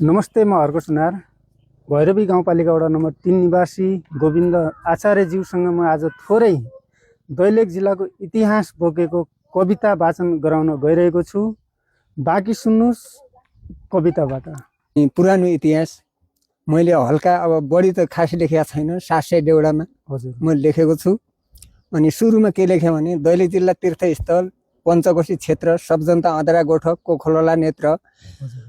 नमस्ते, म हर्क सुनार भैरवी गाउँपालिका वडा नम्बर 3 निवासी गोविन्द आचार्यज्यूसँग म आज थोरै दैलेख जिल्लाको इतिहास बोकेको कविता वाचन गराउन गइरहेको छु। बाँकी सुन्नुस् कविताबाट। पुरानो इतिहास मैले हल्का अब बढी त खासै लेखेको छैन, 700 डेउडामा मैले लेखेको छु। अनि सुरुमा के लेखेँ भने दैलेख जिल्ला तीर्थस्थल पञ्चकोशी क्षेत्र सबजनता अँधरा गोठक कोखलोला नेत्र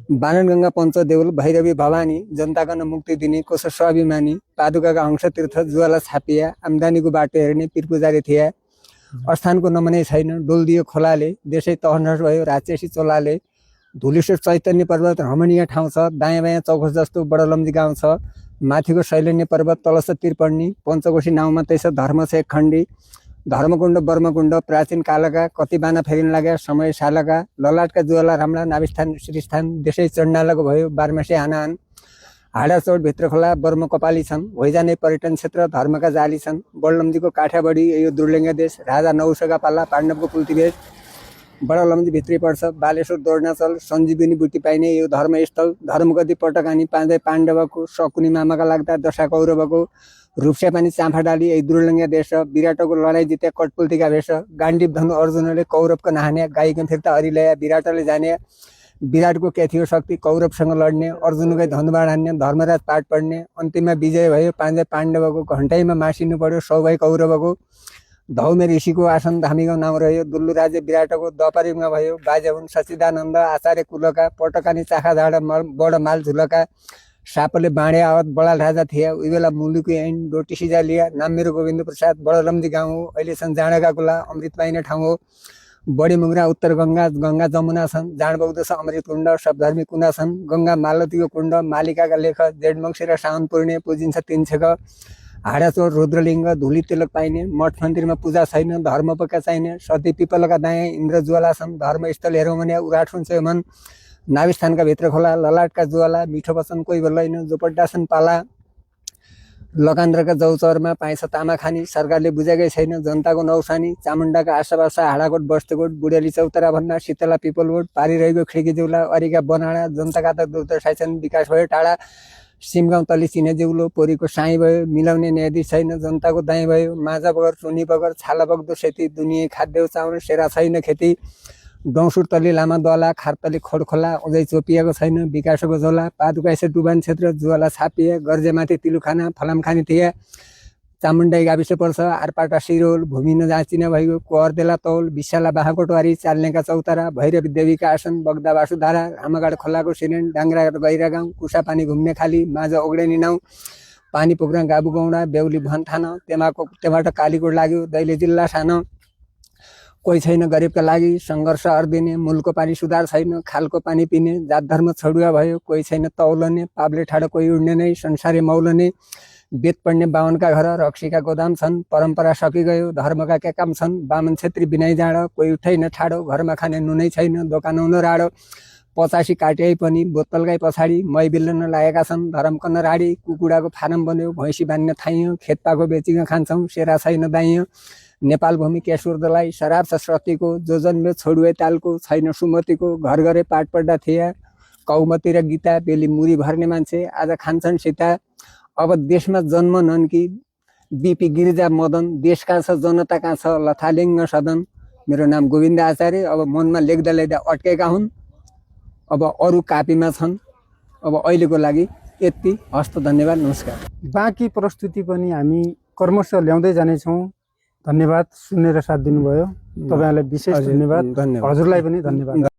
बाणनगङ्गा पञ्चदेउल भैरवी भवानी जनताका मुक्ति दिने कोश स्वाभिमानी पादुकाका अंश तीर्थ जुवाला छापिया आम्दानीको बाटो हेर्ने पीर पुजारी थिए। स्थानको नमनै छैन डोल्दियो खोलाले देशै तहनस भयो राचेसी चोलाले धुलेश्वर चैतन्य पर्वत रमणीय ठाउँ छ दायाँ बायाँ चौखस जस्तो बडलम्जी गाउँ छ माथिको शैलन्य पर्वत तलस्थ त्रिपर्णी पञ्चकोशी नाउँ मात्रै छ धर्म छ एक खण्डी धर्मकुण्ड बर्मकुण्ड प्राचीन कालका कति बाना फेरिन लाग्या समय सालका ललाटका जुवाला राम्रा नाभिस्थान श्रीस्थान देशै चण्डालको भयो बारमासे हानाहान हाडाचौड भित्र खोला बर्म कपाली छन् भोइजाने पर्यटन क्षेत्र धर्मका जाली छन् बडलम्जीको काठ्याबडी यो दुर्लिङ्ग देश राजा नौसका पाल्ला पाण्डवको पुल्तिवेश बडलम्जी भित्रै पर्छ बालेश्वर दोर्नाचल सञ्जीवनी बुटी पाइने यो धर्मस्थल धर्मगति पटकानी पाँदै पाण्डवको सकुनी मामाका लाग्दा दशा कौरवको रूपसेपानी चाम्फाडाली यही दुर्लिङ्ग देश विराटको लडाइँ जिते कटपुल्तीका भेष गाण्डीव धनु अर्जुनले कौरवको नहाने गाईकन फिर्ता हरिलया विराटले जाने विराटको के थियो शक्ति कौरवसँग लड्ने अर्जुनकै धनुबाण हान्ने धर्मराज पाठ पढ्ने अन्तिममा विजय भयो पाँचै पाण्डवको घन्टैमा मासिनु पर्यो सौभाइ कौरवको धौमे ऋषिको आसन धामीको नाउँ रह्यो दुल्लु राज्य विराटको दपरिङमा भयो बाजे हुन् सचिदानन्द आचार्य कुलका पटकानी चाखा झाडा बड माल झुलका सापले बाँडे आवत बडाल राजा थिए उही बेला मुलुकी ऐन डोटी सिजा लिया नाम मेरो गोविन्द प्रसाद बडलम्जी गाउँ हो अहिलेसम्म जाँडाका कुला अमृत पाइने ठाउँ हो बडी मुङ्रा उत्तर गङ्गा गङ्गा जमुना छन् जाँड बग्दो छ अमृत कुण्ड सबधर्मी कुना छन् गङ्गा मालतीको कुण्ड मालिकाका लेख जेठमङ्सी र साउन पूर्णे पूजिन्छ तिनछेक हाडाचोर रुद्रलिङ्ग धुली तिलक पाइने मठ मन्दिरमा पूजा छैन धर्म पक्का चाहिने सती पिपलका दायाँ इन्द्र ज्वाला छन् धर्मस्थल हेरौँ भने उराट हुन्छ मन नाभिस्थानका भित्र खोला ललाटका जुवाला मिठो वचन कोही बोल्दैन जोपड्डा छन् पाला लकान्द्रका जौचरमा पाइन्छ तामा खानी सरकारले बुझेकै छैन जनताको नौसानी चामुण्डाका आशाबासा हाडाकोट बस्तेकोट बुढेली चौतारा भन्दा शीतला पिपलकोट पारिरहेको खिड्की जेउला अरिका बनाडा जनताका त दुर्दशासन विकास भयो टाढा सिमगाउँ तली चिने जेउलो पोरीको साई भयो मिलाउने न्यायाधीश छैन जनताको दाई भयो माझा बगर चुनी बगर छाला बग्दो सेती दुनियाँ खाद्य चाउल सेरा छैन खेती डौसुर तली लामा दला खारतली खोडखोला अझै चोपिएको छैन विकासको झोला पादुकासे डुबान क्षेत्र जुवाला छापिए गर्जेमाथि तिलुखाना फलामखानी थिए चामुण्डाई गाविस पर्छ आरपाटा सिरोल भूमि नजाचिने भएको कोहरदेला तौल विशाला बाहाकोटवारी चाल्नेका चौतारा भैरवी देवीका आसन बग्दा बासुधारा रामगाड खोलाको सिरेन डाङ्ग्रा गैरा गाउँ कुसा पानी घुम्ने खाली माझ ओग्डेनी नाउँ पानी पोखरा गाबु गौडा बेहुली भन थान त्यहाँबाट कालीकोट लाग्यो दैलेख जिल्ला सानो कोही छैन गरिबका लागि सङ्घर्ष अर्दिने मूलको पानी सुधार छैन खालको पानी पिने जात धर्म छडुवा भयो कोही छैन तौलने पाब्ले ठाडो कोही उड्ने नै संसारी मौलने वेद पढ्ने बाहुनका घर रक्सीका गोदाम छन् परम्परा सकिगयो धर्मका के काम छन् बामन छेत्री बिनाइ जाँड कोही उठैन ठाडो घरमा खाने नुनै छैन दोकान हुन राडो 85 काटिए पनि बोतलकै पछाडि मै बिल्लन लागेका छन् धर्मकन राडी कुकुडाको फारम बन्यो भैँसी बान्ने थाइयो खेतपाको बेचिङ खान्छौँ सेरा छैन दाइयो नेपाल भूमि केशुर्दलाई शराब छ श्रतीको जो जन्म्यो छोडुए तालको छैन सुमतिको घर घरै पाठ पढ्दा थिए कौमती र गीता बेली मुरी भर्ने मान्छे आज खान्छन् सीता अब देशमा जन्म नन् कि बिपी गिरिजा मदन देश कहाँ छ जनता कहाँ छ लथालिङ्ग सदन मेरो नाम गोविन्द आचार्य अब मनमा लेख्दा लेख्दा अट्केका हुन् अब अरू कापीमा छन् अब अहिलेको लागि यति हस्त धन्यवाद नमस्कार। बाँकी प्रस्तुति पनि हामी कर्मशः ल्याउँदै जानेछौँ। धन्यवाद सुनेर साथ दिनुभयो। तपाईँहरूलाई विशेष धन्यवाद। हजुरलाई पनि धन्यवाद।